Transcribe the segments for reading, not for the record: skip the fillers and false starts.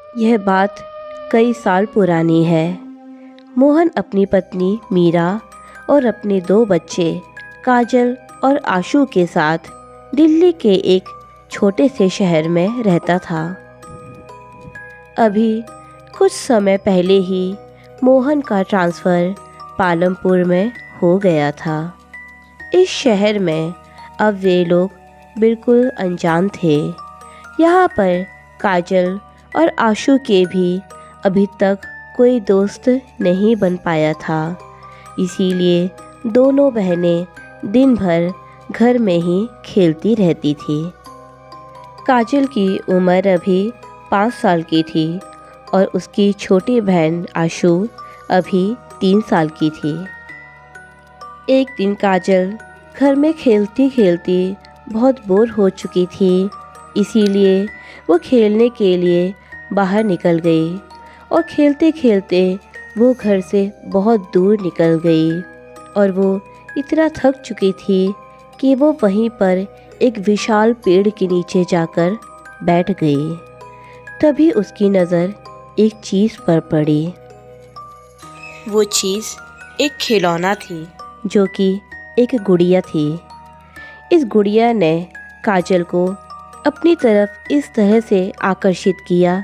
यह बात कई साल पुरानी है। मोहन अपनी पत्नी मीरा और अपने 2 बच्चे काजल और आशु के साथ दिल्ली के एक छोटे से शहर में रहता था। अभी कुछ समय पहले ही मोहन का ट्रांसफ़र पालमपुर में हो गया था। इस शहर में अब वे लोग बिल्कुल अनजान थे। यहाँ पर काजल और आशु के भी अभी तक कोई दोस्त नहीं बन पाया था। इसीलिए दोनों बहनें दिन भर घर में ही खेलती रहती थी। काजल की उम्र अभी 5 साल की थी और उसकी छोटी बहन आशु अभी 3 साल की थी। एक दिन काजल घर में खेलती खेलती बहुत बोर हो चुकी थी। इसीलिए वो खेलने के लिए बाहर निकल गई और खेलते खेलते वो घर से बहुत दूर निकल गई और वो इतना थक चुकी थी कि वो वहीं पर एक विशाल पेड़ के नीचे जाकर बैठ गई। तभी उसकी नज़र एक चीज़ पर पड़ी। वो चीज़ एक खिलौना थी जो कि एक गुड़िया थी। इस गुड़िया ने काजल को अपनी तरफ इस तरह से आकर्षित किया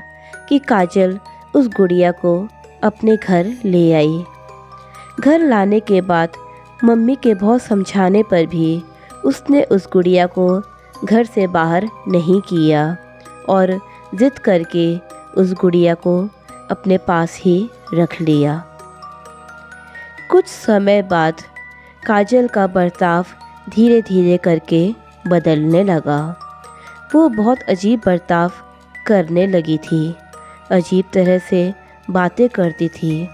कि काजल उस गुड़िया को अपने घर ले आई। घर लाने के बाद मम्मी के बहुत समझाने पर भी उसने उस गुड़िया को घर से बाहर नहीं किया और ज़िद करके उस गुड़िया को अपने पास ही रख लिया। कुछ समय बाद काजल का बर्ताव धीरे धीरे करके बदलने लगा। वो बहुत अजीब बर्ताव करने लगी थी, अजीब तरह से बातें करती थी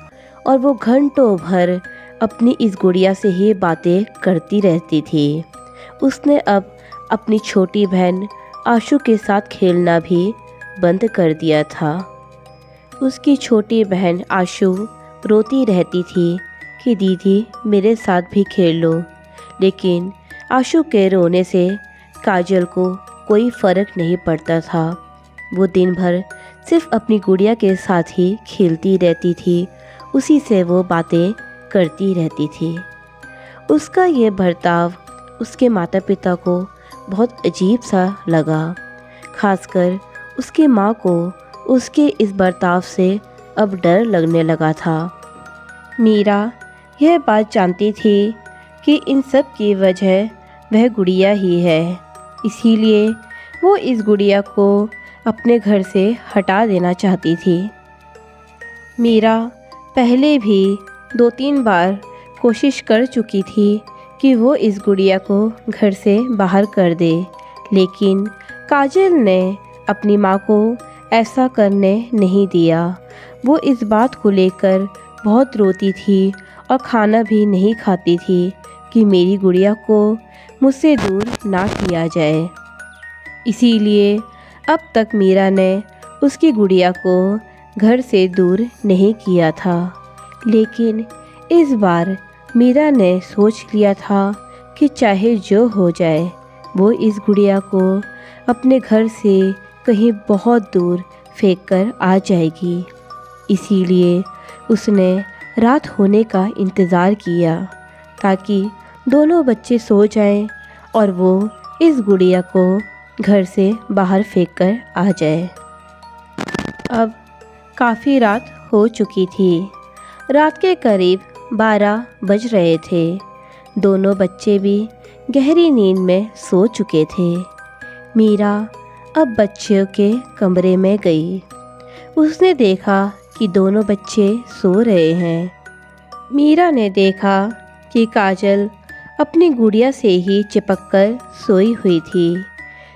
और वो घंटों भर अपनी इस गुड़िया से ही बातें करती रहती थी। उसने अब अपनी छोटी बहन आशु के साथ खेलना भी बंद कर दिया था। उसकी छोटी बहन आशु रोती रहती थी कि दीदी मेरे साथ भी खेल लो, लेकिन आशु के रोने से काजल को कोई फ़र्क नहीं पड़ता था। वो दिन भर सिर्फ अपनी गुड़िया के साथ ही खेलती रहती थी, उसी से वो बातें करती रहती थी। उसका ये बर्ताव उसके माता पिता को बहुत अजीब सा लगा। खासकर उसकी माँ को उसके इस बर्ताव से अब डर लगने लगा था। मीरा यह बात जानती थी कि इन सब की वजह वह गुड़िया ही है, इसीलिए वो इस गुड़िया को अपने घर से हटा देना चाहती थी। मीरा पहले भी 2-3 बार कोशिश कर चुकी थी कि वो इस गुड़िया को घर से बाहर कर दे, लेकिन काजल ने अपनी माँ को ऐसा करने नहीं दिया। वो इस बात को लेकर बहुत रोती थी और खाना भी नहीं खाती थी कि मेरी गुड़िया को मुझसे दूर ना किया जाए। इसीलिए अब तक मीरा ने उसकी गुड़िया को घर से दूर नहीं किया था, लेकिन इस बार मीरा ने सोच लिया था कि चाहे जो हो जाए वो इस गुड़िया को अपने घर से कहीं बहुत दूर फेंक कर आ जाएगी। इसीलिए उसने रात होने का इंतज़ार किया ताकि दोनों बच्चे सो जाएं और वो इस गुड़िया को घर से बाहर फेंक कर आ जाए। अब काफ़ी रात हो चुकी थी। रात के करीब 12 बज रहे थे। दोनों बच्चे भी गहरी नींद में सो चुके थे। मीरा अब बच्चों के कमरे में गई। उसने देखा कि दोनों बच्चे सो रहे हैं। मीरा ने देखा कि काजल अपनी गुड़िया से ही चिपककर सोई हुई थी।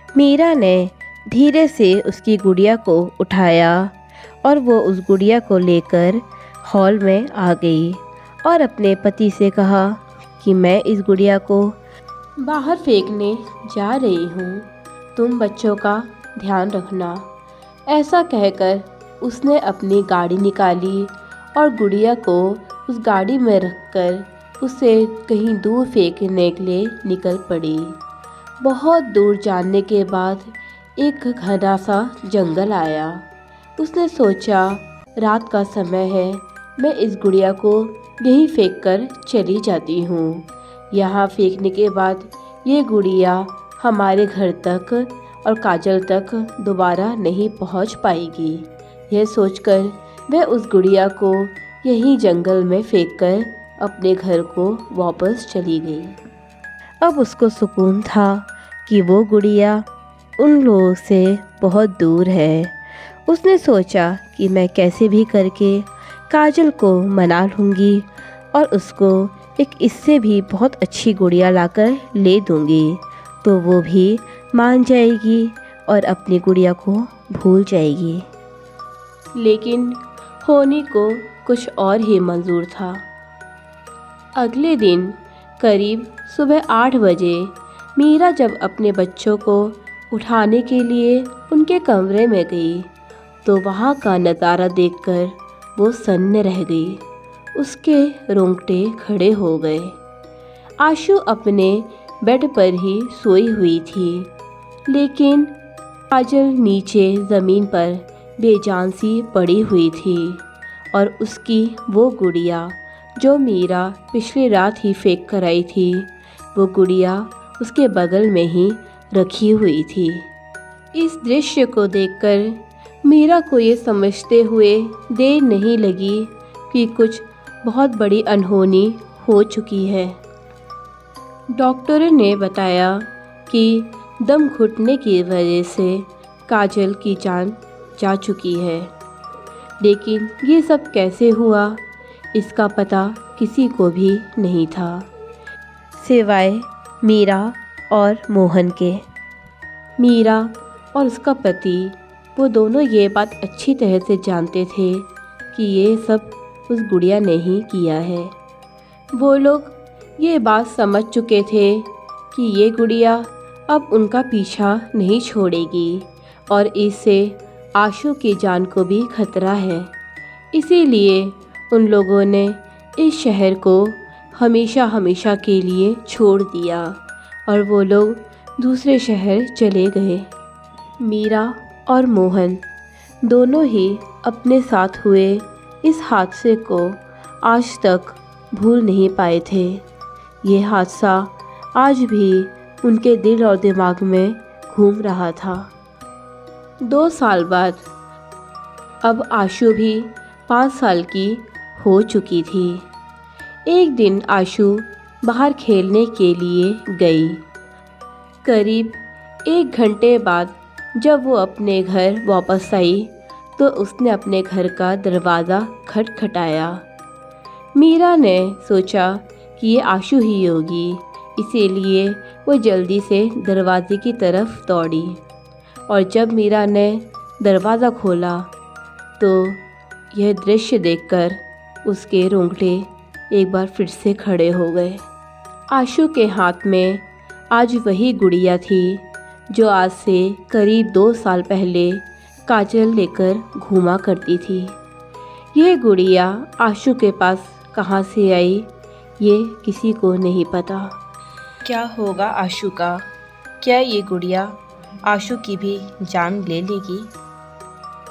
मीरा ने धीरे से उसकी गुड़िया को उठाया और वो उस गुड़िया को लेकर हॉल में आ गई और अपने पति से कहा कि मैं इस गुड़िया को बाहर फेंकने जा रही हूँ, तुम बच्चों का ध्यान रखना। ऐसा कहकर उसने अपनी गाड़ी निकाली और गुड़िया को उस गाड़ी में रखकर उसे कहीं दूर फेंकने के लिए निकल पड़ी। बहुत दूर जाने के बाद एक घना सा जंगल आया। उसने सोचा रात का समय है, मैं इस गुड़िया को यहीं फेंक कर चली जाती हूँ। यहाँ फेंकने के बाद ये गुड़िया हमारे घर तक और काजल तक दोबारा नहीं पहुँच पाएगी। यह सोचकर वह उस गुड़िया को यहीं जंगल में फेंककर अपने घर को वापस चली गई। अब उसको सुकून था कि वो गुड़िया उन लोगों से बहुत दूर है। उसने सोचा कि मैं कैसे भी करके काजल को मना लूँगी और उसको एक इससे भी बहुत अच्छी गुड़िया लाकर ले दूँगी, तो वो भी मान जाएगी और अपनी गुड़िया को भूल जाएगी। लेकिन होनी को कुछ और ही मंजूर था। अगले दिन करीब सुबह 8 बजे मीरा जब अपने बच्चों को उठाने के लिए उनके कमरे में गई तो वहाँ का नज़ारा देखकर वो सन्न रह गई। उसके रोंगटे खड़े हो गए। आशु अपने बेड पर ही सोई हुई थी, लेकिन काजल नीचे ज़मीन पर बेजान सी पड़ी हुई थी और उसकी वो गुड़िया जो मीरा पिछली रात ही फेंक कर आई थी, वो गुड़िया उसके बगल में ही रखी हुई थी। इस दृश्य को देखकर मीरा को ये समझते हुए देर नहीं लगी कि कुछ बहुत बड़ी अनहोनी हो चुकी है। डॉक्टरों ने बताया कि दम घुटने की वजह से काजल की जान जा चुकी है, लेकिन ये सब कैसे हुआ इसका पता किसी को भी नहीं था, सिवाय मीरा और मोहन के। मीरा और उसका पति वो दोनों ये बात अच्छी तरह से जानते थे कि ये सब उस गुड़िया ने ही किया है। वो लोग ये बात समझ चुके थे कि ये गुड़िया अब उनका पीछा नहीं छोड़ेगी और इससे आशु की जान को भी खतरा है। इसीलिए उन लोगों ने इस शहर को हमेशा हमेशा के लिए छोड़ दिया और वो लोग दूसरे शहर चले गए। मीरा और मोहन दोनों ही अपने साथ हुए इस हादसे को आज तक भूल नहीं पाए थे। ये हादसा आज भी उनके दिल और दिमाग में घूम रहा था। 2 साल बाद अब आशु भी 5 साल की हो चुकी थी। एक दिन आशु बाहर खेलने के लिए गई। करीब 1 घंटे बाद जब वो अपने घर वापस आई तो उसने अपने घर का दरवाज़ा खटखटाया। मीरा ने सोचा कि ये आशु ही होगी, इसीलिए वो जल्दी से दरवाजे की तरफ दौड़ी और जब मीरा ने दरवाज़ा खोला तो यह दृश्य देखकर उसके रोंगटे एक बार फिर से खड़े हो गए। आशु के हाथ में आज वही गुड़िया थी जो आज से करीब 2 साल पहले काजल लेकर घूमा करती थी। यह गुड़िया आशु के पास कहाँ से आई ये किसी को नहीं पता। क्या होगा आशु का? क्या ये गुड़िया आशु की भी जान ले लेगी?